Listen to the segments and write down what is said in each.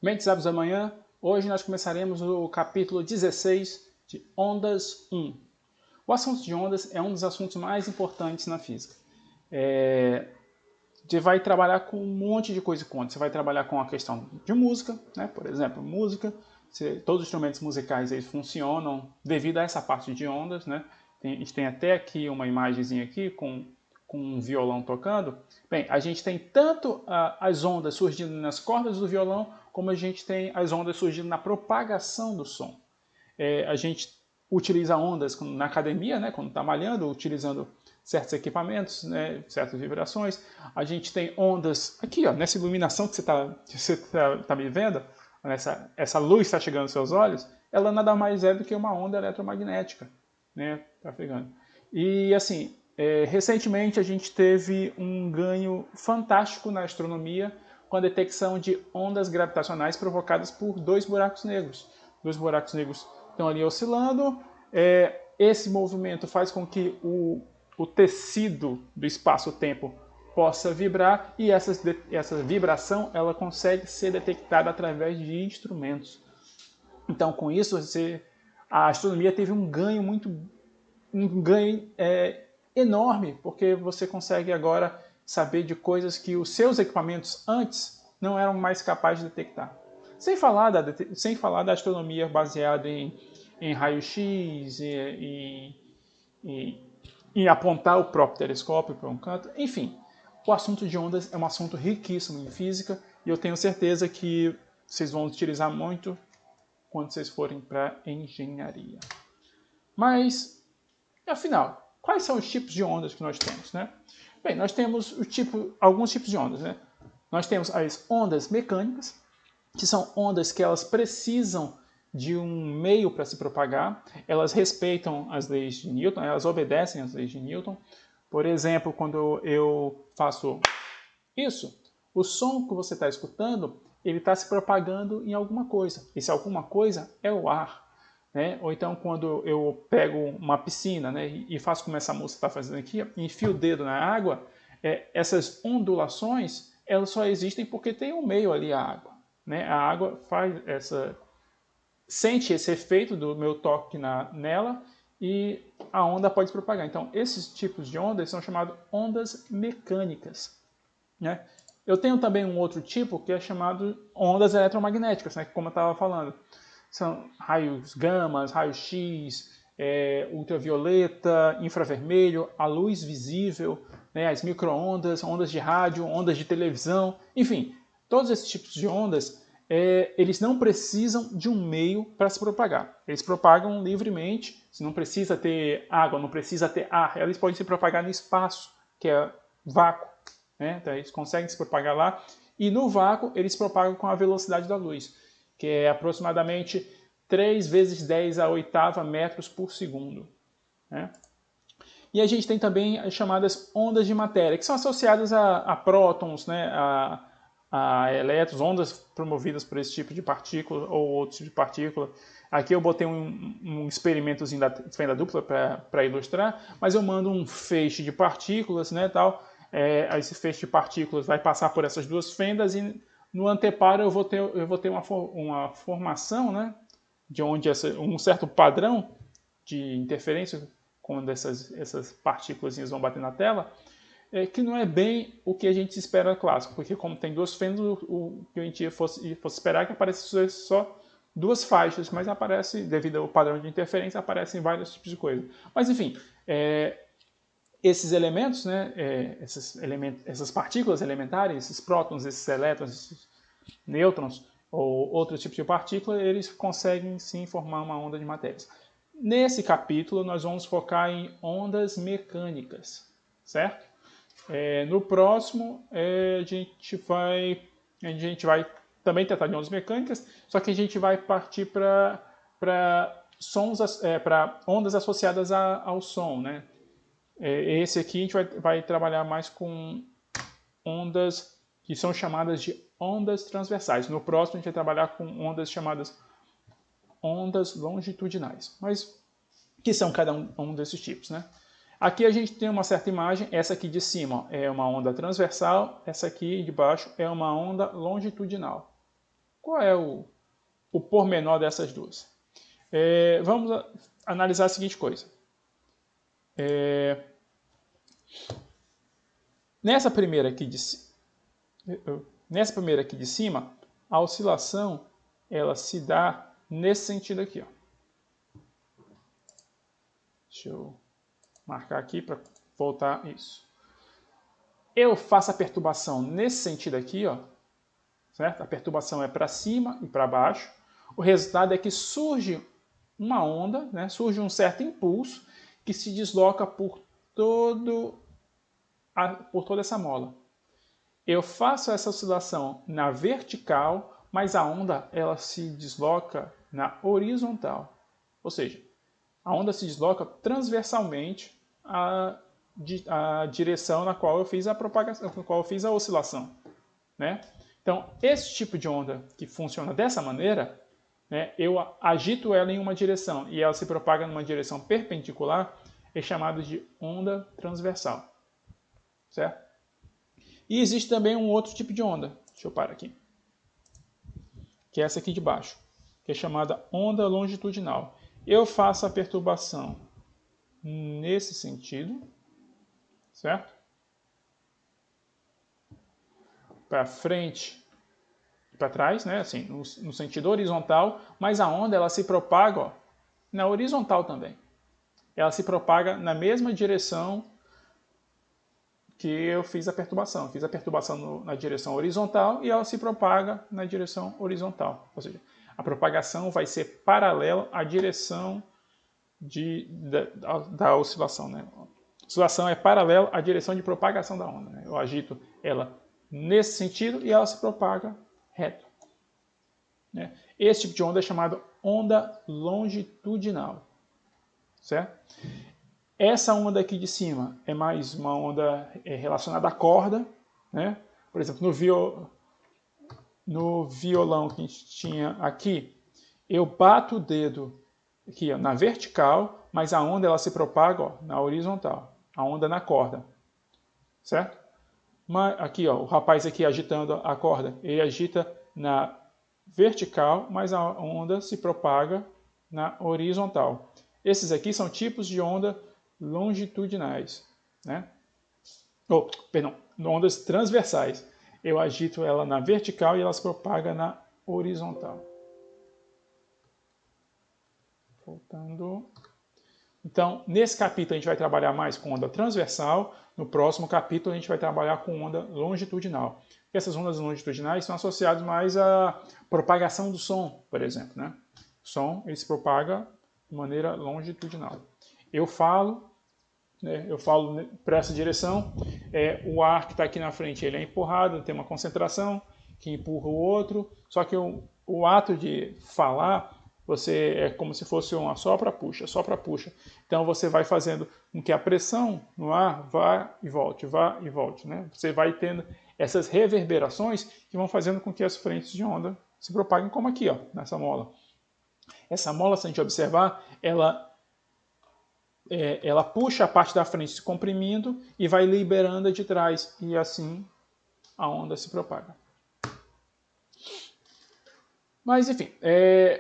Mentes Hábeis da Manhã, hoje nós começaremos o capítulo 16 de Ondas 1. O assunto de ondas é um dos assuntos mais importantes na física. Você vai trabalhar com um monte de coisa com ondas. Você vai trabalhar com a questão de música, né? Por exemplo, música, todos os instrumentos musicais eles funcionam devido a essa parte de ondas, né? A gente tem até aqui uma imagenzinha aqui com um violão tocando. Bem, a gente tem tanto as ondas surgindo nas cordas do violão, como a gente tem as ondas surgindo na propagação do som. A gente utiliza ondas na academia, né, quando está malhando, utilizando certos equipamentos, né, certas vibrações. A gente tem ondas aqui, ó, nessa iluminação que você tá me vendo, essa luz está chegando aos seus olhos, ela nada mais é do que uma onda eletromagnética, né, tá pegando. E assim, recentemente a gente teve um ganho fantástico na astronomia com a detecção de ondas gravitacionais provocadas por dois buracos negros. Dois buracos negros estão ali oscilando. Esse movimento faz com que o tecido do espaço-tempo possa vibrar e essa vibração ela consegue ser detectada através de instrumentos. Então, com isso, a astronomia teve um ganho enorme, porque você consegue agora saber de coisas que os seus equipamentos antes não eram mais capazes de detectar. Sem falar da astronomia baseada em raio-x, em apontar o próprio telescópio para um canto. Enfim, o assunto de ondas é um assunto riquíssimo em física e eu tenho certeza que vocês vão utilizar muito quando vocês forem para engenharia. Mas, afinal, quais são os tipos de ondas que nós temos, né? Bem, nós temos alguns tipos de ondas, né? Nós temos as ondas mecânicas, que são ondas que elas precisam de um meio para se propagar. Elas respeitam as leis de Newton, elas obedecem às leis de Newton. Por exemplo, quando eu faço isso, o som que você está escutando, ele está se propagando em alguma coisa. Esse alguma coisa é o ar. Né? Ou então quando eu pego uma piscina, né, e faço como essa moça está fazendo aqui, enfio o dedo na água, essas ondulações elas só existem porque tem um meio ali, a água. Né? A água sente esse efeito do meu toque nela e a onda pode se propagar. Então esses tipos de ondas são chamados ondas mecânicas. Né? Eu tenho também um outro tipo que é chamado ondas eletromagnéticas, né, como eu estava falando. São raios gamas, raio-x, ultravioleta, infravermelho, a luz visível, né, as micro-ondas, ondas de rádio, ondas de televisão, enfim, todos esses tipos de ondas, eles não precisam de um meio para se propagar. Eles propagam livremente, se não precisa ter água, não precisa ter ar, eles podem se propagar no espaço, que é vácuo. Né? Então, eles conseguem se propagar lá, e no vácuo eles propagam com a velocidade da luz, que é aproximadamente 3 vezes 10 a oitava metros por segundo. Né? E a gente tem também as chamadas ondas de matéria, que são associadas a prótons, né? a elétrons, ondas promovidas por esse tipo de partícula ou outro tipo de partícula. Aqui eu botei um experimentozinho da fenda dupla para ilustrar, mas eu mando um feixe de partículas, né, tal. Esse feixe de partículas vai passar por essas duas fendas e no anteparo eu vou ter uma formação, né, de onde um certo padrão de interferência quando essas partículas vão bater na tela, que não é bem o que a gente espera clássico, porque como tem duas fendas, o que a gente fosse esperar é que aparecesse só duas faixas, mas aparece, devido ao padrão de interferência, aparecem vários tipos de coisa. Mas enfim, esses elementos, né, essas partículas elementares, esses prótons, esses elétrons, esses nêutrons ou outros tipos de partícula, eles conseguem sim formar uma onda de matérias. Nesse capítulo nós vamos focar em ondas mecânicas, certo? No próximo a gente vai também tratar de ondas mecânicas, só que a gente vai partir para ondas associadas ao som, né? Esse aqui a gente vai trabalhar mais com ondas que são chamadas de ondas transversais. No próximo a gente vai trabalhar com ondas chamadas ondas longitudinais. Mas que são cada um desses tipos, né? Aqui a gente tem uma certa imagem, essa aqui de cima ó, é uma onda transversal, essa aqui de baixo é uma onda longitudinal. Qual é o pormenor dessas duas? Vamos analisar a seguinte coisa. Nessa primeira aqui de cima, a oscilação ela se dá nesse sentido aqui. Ó. Deixa eu marcar aqui para voltar isso. Eu faço a perturbação nesse sentido aqui, ó, certo? A perturbação é para cima e para baixo. O resultado é que surge uma onda, né? Surge um certo impulso que se desloca por toda essa mola. Eu faço essa oscilação na vertical, mas a onda ela se desloca na horizontal. Ou seja, a onda se desloca transversalmente à direção na qual eu fiz a propagação, na qual eu fiz a oscilação, né? Então, esse tipo de onda que funciona dessa maneira, né, eu agito ela em uma direção e ela se propaga numa direção perpendicular, é chamado de onda transversal, certo? E existe também um outro tipo de onda, deixa eu parar aqui, que é essa aqui de baixo, que é chamada onda longitudinal. Eu faço a perturbação nesse sentido, certo? Para frente e para trás, né? Assim, no sentido horizontal, mas a onda ela se propaga, ó, na horizontal também. Ela se propaga na mesma direção que eu fiz a perturbação. Fiz a perturbação na direção horizontal e ela se propaga na direção horizontal. Ou seja, a propagação vai ser paralela à direção da oscilação, né? A oscilação é paralela à direção de propagação da onda, né? Eu agito ela nesse sentido e ela se propaga reto, né? Esse tipo de onda é chamado onda longitudinal, certo? Essa onda aqui de cima é mais uma onda relacionada à corda, né? Por exemplo, no violão que a gente tinha aqui, eu bato o dedo aqui, ó, na vertical, mas a onda ela se propaga, ó, na horizontal. A onda na corda, certo? Mas aqui, ó, o rapaz aqui agitando a corda, ele agita na vertical, mas a onda se propaga na horizontal. Esses aqui são tipos de onda longitudinais, né? Ondas transversais. Eu agito ela na vertical e ela se propaga na horizontal. Voltando. Então, nesse capítulo a gente vai trabalhar mais com onda transversal, no próximo capítulo a gente vai trabalhar com onda longitudinal. Porque essas ondas longitudinais estão associadas mais à propagação do som, por exemplo, né? O som ele se propaga de maneira longitudinal. Eu falo para essa direção, o ar que está aqui na frente ele é empurrado, tem uma concentração que empurra o outro, só que o ato de falar é como se fosse uma sopra-puxa, sopra-puxa. Então você vai fazendo com que a pressão no ar vá e volte, né? Você vai tendo essas reverberações que vão fazendo com que as frentes de onda se propaguem, como aqui, ó, nessa mola. Essa mola, se a gente observar, ela puxa a parte da frente se comprimindo e vai liberando a de trás, e assim a onda se propaga. Mas, enfim,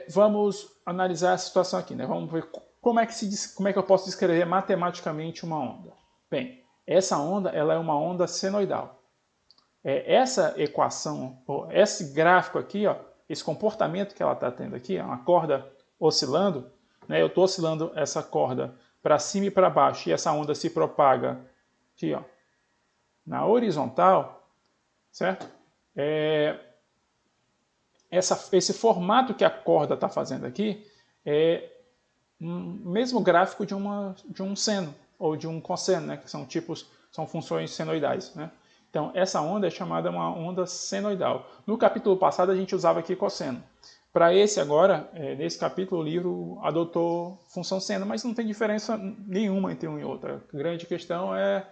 vamos analisar a situação aqui, né? Vamos ver como é que eu posso descrever matematicamente uma onda. Bem, essa onda ela é uma onda senoidal. Essa equação, esse gráfico aqui, ó, esse comportamento que ela está tendo aqui, uma corda oscilando, né? Eu estou oscilando essa corda para cima e para baixo, e essa onda se propaga aqui, ó, na horizontal, certo? Esse formato que a corda está fazendo aqui é o mesmo gráfico de um seno ou de um cosseno, né? Que são funções senoidais, né? Então, essa onda é chamada uma onda senoidal. No capítulo passado, a gente usava aqui cosseno. Para esse agora, nesse capítulo, o livro adotou função seno, mas não tem diferença nenhuma entre um e outro. A grande questão é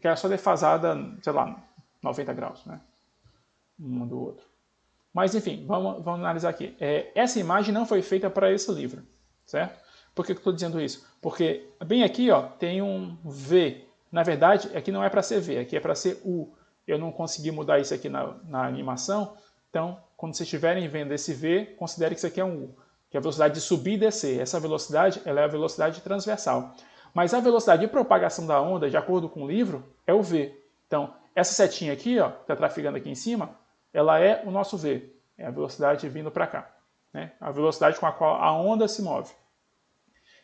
que é só defasada, sei lá, 90 graus, né? Um do outro. Mas, enfim, vamos analisar aqui. Essa imagem não foi feita para esse livro, certo? Por que eu estou dizendo isso? Porque bem aqui, ó, tem um V. Na verdade, aqui não é para ser V, aqui é para ser U. Eu não consegui mudar isso aqui na animação, Então, quando vocês estiverem vendo esse V, considere que isso aqui é um U, que é a velocidade de subir e descer. Essa velocidade ela é a velocidade transversal. Mas a velocidade de propagação da onda, de acordo com o livro, é o V. Então, essa setinha aqui, ó, que está trafegando aqui em cima, ela é o nosso V. É a velocidade vindo para cá. Né? A velocidade com a qual a onda se move.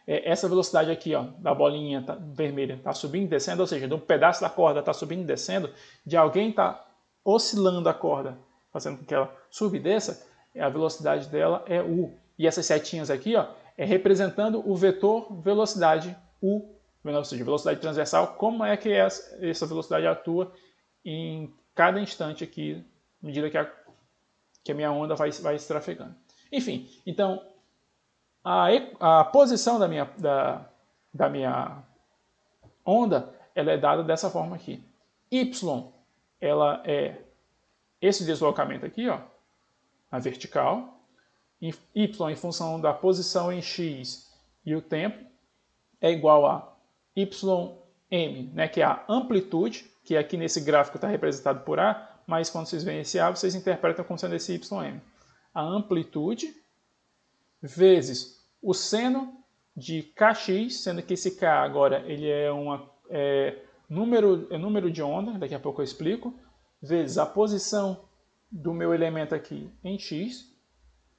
Essa velocidade aqui, ó, da bolinha vermelha, está subindo e descendo, ou seja, de um pedaço da corda está subindo e descendo, de alguém está oscilando a corda, fazendo com que ela suba e desça, a velocidade dela é U. E essas setinhas aqui, ó, é representando o vetor velocidade U, ou seja, velocidade transversal, como é que essa velocidade atua em cada instante aqui, à medida que a minha onda vai se trafegando. Enfim, então, a posição da minha onda ela é dada dessa forma aqui. Y, ela é esse deslocamento aqui, ó, na vertical. Y, em função da posição em X e o tempo, é igual a YM, né, que é a amplitude, que aqui nesse gráfico está representado por A, mas quando vocês veem esse A, vocês interpretam como sendo esse YM. A amplitude vezes o seno de Kx, sendo que esse K agora ele é número de onda, daqui a pouco eu explico, vezes a posição do meu elemento aqui em X,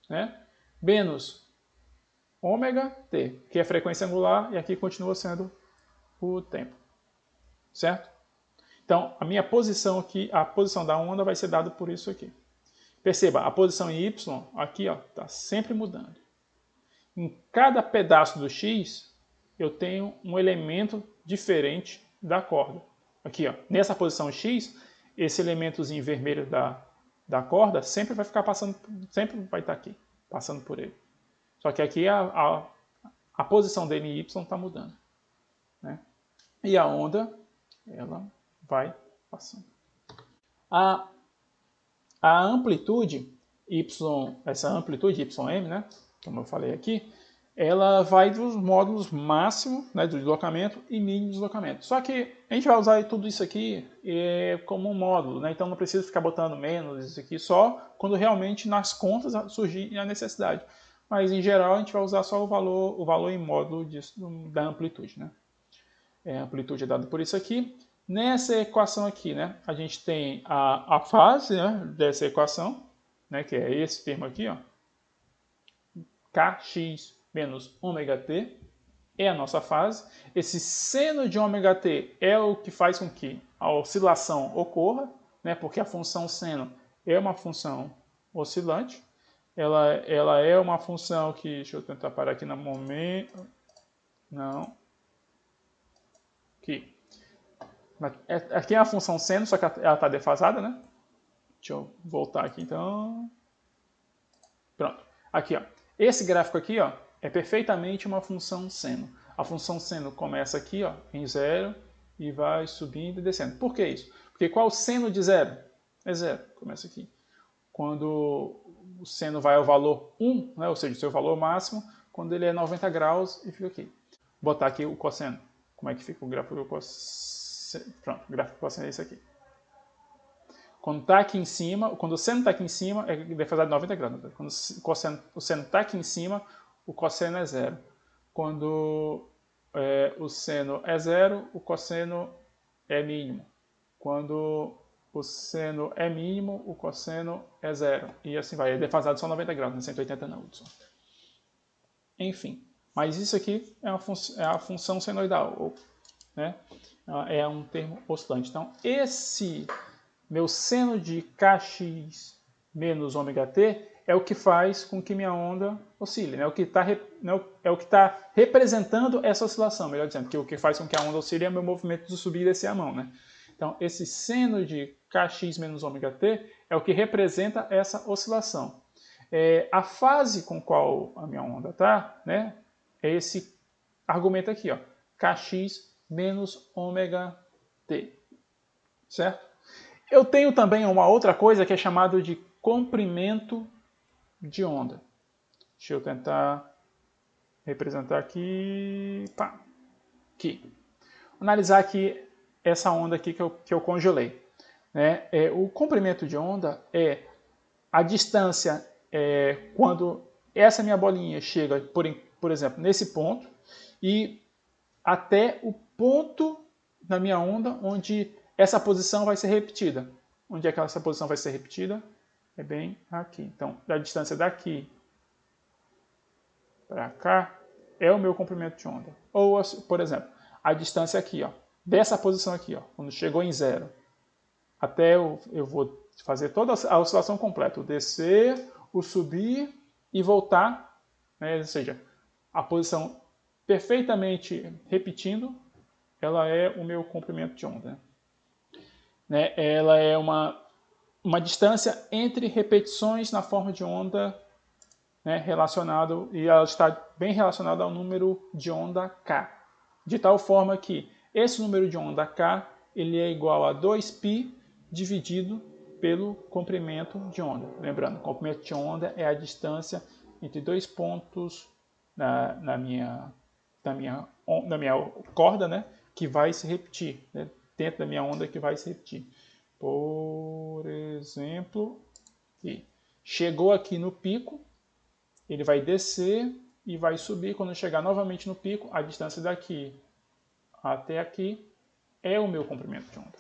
né, menos ômega t, que é a frequência angular, e aqui continua sendo o tempo. Certo? Então, a minha posição aqui, a posição da onda vai ser dada por isso aqui. Perceba, a posição em Y, aqui, está sempre mudando. Em cada pedaço do X, eu tenho um elemento diferente da corda. Aqui, ó, nessa posição X, esse elementozinho vermelho da corda sempre vai ficar passando, sempre vai estar aqui, passando por ele. Só que aqui a posição dele em Y está mudando. Né? E a onda, ela vai passando. A amplitude Y, essa amplitude YM, né, como eu falei aqui, ela vai dos módulos máximo, né, do deslocamento e mínimo do deslocamento. Só que a gente vai usar tudo isso aqui como um módulo, né, então não precisa ficar botando menos isso aqui, só quando realmente nas contas surgir a necessidade. Mas em geral a gente vai usar só o valor em módulo da amplitude. Né? A amplitude é dada por isso aqui. Nessa equação aqui, né, a gente tem a fase, né, dessa equação, né, que é esse termo aqui, ó, Kx menos ômega t, é a nossa fase. Esse seno de ômega t é o que faz com que a oscilação ocorra, né, porque a função seno é uma função oscilante. Ela é uma função que... Deixa eu tentar parar aqui no momento. Não. Aqui. Aqui é a função seno, só que ela está defasada, né? Deixa eu voltar aqui, então. Pronto. Aqui, ó. Esse gráfico aqui, ó, é perfeitamente uma função seno. A função seno começa aqui, ó, em 0 e vai subindo e descendo. Por que isso? Porque qual o seno de 0? É 0. Começa aqui. Quando o seno vai ao valor 1, né, ou seja, o seu valor máximo, quando ele é 90 graus e fica aqui. Vou botar aqui o cosseno. Como é que fica o gráfico do cosseno? Pronto, o gráfico do cosseno é esse aqui. Quando tá aqui em cima, quando o seno está aqui em cima, é defasado de 90 graus. Quando o seno está aqui em cima, o cosseno é 0. Quando o seno é 0, o cosseno é mínimo. Quando o seno é mínimo, o cosseno é 0. E assim vai, é defasado só 90 graus, né? 180 newtons. Enfim, mas isso aqui é a função senoidal, né? É um termo oscilante. Então, esse meu seno de Kx menos ômega t é o que faz com que minha onda oscile, né? É o que está representando essa oscilação, melhor dizendo, porque o que faz com que a onda oscile é o meu movimento de subir e descer a mão, né? Então, esse seno de Kx menos ômega t é o que representa essa oscilação. A fase com qual a minha onda está, né, é esse argumento aqui, ó, Kx menos ômega t, certo? Eu tenho também uma outra coisa que é chamado de comprimento de onda. Deixa eu tentar representar aqui. Pá. Aqui. Analisar aqui essa onda aqui que eu congelei. Né? O comprimento de onda é a distância quando essa minha bolinha chega, por exemplo, nesse ponto, e até o ponto da minha onda onde essa posição vai ser repetida. Onde é que essa posição vai ser repetida? É bem aqui. Então, a distância daqui para cá é o meu comprimento de onda. Ou, por exemplo, a distância aqui, ó, dessa posição aqui, ó, quando chegou em 0, até eu vou fazer toda a oscilação completa, o descer, o subir e voltar, né? Ou seja, a posição perfeitamente repetindo, ela é o meu comprimento de onda. Né? Ela é uma distância entre repetições na forma de onda, né, relacionado, e ela está bem relacionada ao número de onda K. De tal forma que esse número de onda K ele é igual a 2π dividido pelo comprimento de onda. Lembrando, o comprimento de onda é a distância entre dois pontos na minha corda, né, que vai se repetir, né, dentro da minha onda que vai se repetir. Por exemplo, aqui. Chegou aqui no pico, ele vai descer e vai subir. Quando chegar novamente no pico, a distância daqui até aqui é o meu comprimento de onda.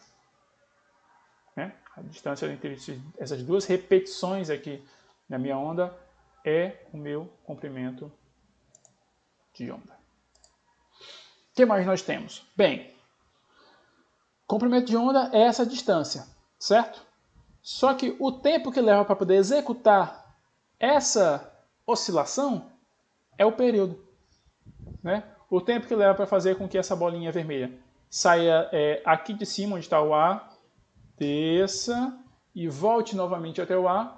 Né? A distância entre essas duas repetições aqui na minha onda é o meu comprimento de onda. O que mais nós temos? Bem, comprimento de onda é essa distância, certo? Só que o tempo que leva para poder executar essa oscilação é o período. Né? O tempo que leva para fazer com que essa bolinha vermelha saia aqui de cima, onde está o A, desça e volte novamente até o A,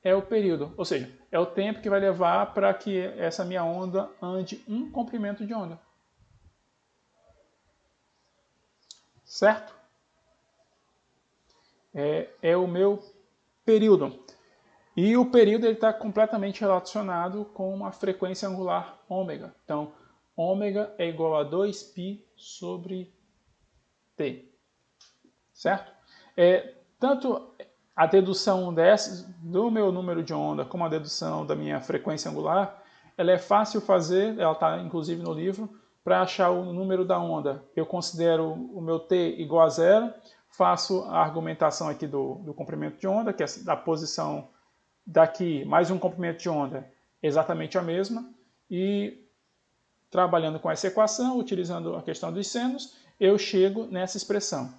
é o período. Ou seja, é o tempo que vai levar para que essa minha onda ande um comprimento de onda. Certo? É o meu período. E o período está completamente relacionado com uma frequência angular ômega. Então, ômega é igual a 2π sobre t. Certo? Tanto a dedução do meu número de onda como a dedução da minha frequência angular, ela é fácil fazer, ela está inclusive no livro, para achar o número da onda. Eu considero o meu t igual a 0, faço a argumentação aqui do comprimento de onda, que é da posição daqui mais um comprimento de onda exatamente a mesma, e trabalhando com essa equação, utilizando a questão dos senos, eu chego nessa expressão.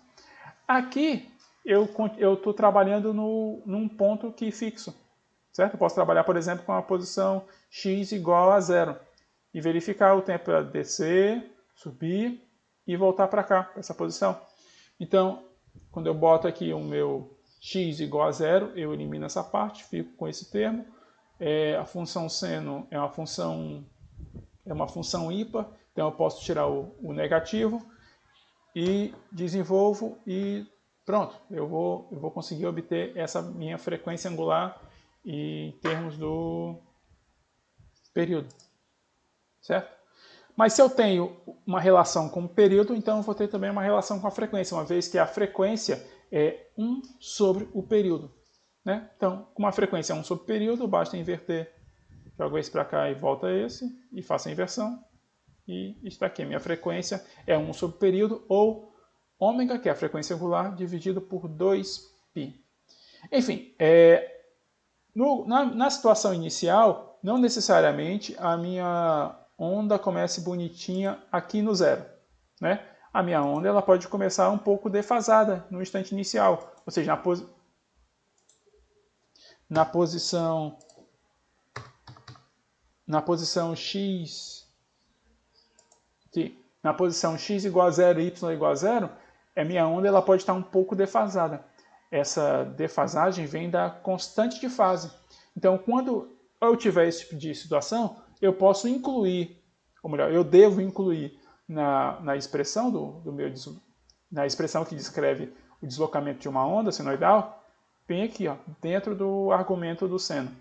Aqui eu estou trabalhando num ponto que fixo, certo? Eu posso trabalhar, por exemplo, com a posição x igual a 0 e verificar o tempo para descer, subir e voltar para cá, para essa posição. Então, quando eu boto aqui o meu x igual a 0, eu elimino essa parte, fico com esse termo. A função seno é uma função ímpar, então eu posso tirar o negativo e desenvolvo e pronto, eu vou conseguir obter essa minha frequência angular em termos do período, certo? Mas se eu tenho uma relação com o período, então eu vou ter também uma relação com a frequência, uma vez que a frequência é 1 sobre o período. Né? Então, com uma frequência 1 sobre o período, basta inverter. Jogo esse para cá e volta esse, e faço a inversão. E está aqui, minha frequência é 1 sobre o período, ou ômega, que é a frequência angular, dividido por 2π. Enfim, na situação inicial, não necessariamente a minha onda comece bonitinha aqui no 0. Né? A minha onda ela pode começar um pouco defasada no instante inicial, ou seja, na posição x, na posição x igual a 0 e y igual a 0, a minha onda ela pode estar um pouco defasada. Essa defasagem vem da constante de fase. Então, quando eu tiver esse tipo de situação, eu posso incluir, ou melhor, eu devo incluir na expressão na expressão que descreve o deslocamento de uma onda senoidal, bem aqui, ó, dentro do argumento do seno.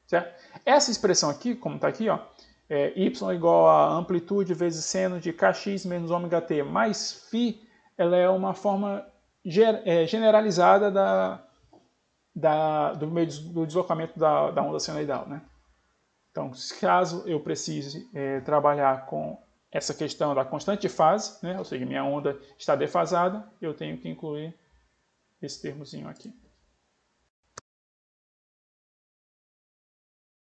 Certo? Essa expressão aqui, como está aqui, ó, y igual a amplitude vezes seno de kx menos ômega t mais φ, ela é uma forma generalizada do deslocamento da onda senoidal, né? Então, caso eu precise trabalhar com essa questão da constante de fase, né? Ou seja, minha onda está defasada, eu tenho que incluir esse termozinho aqui.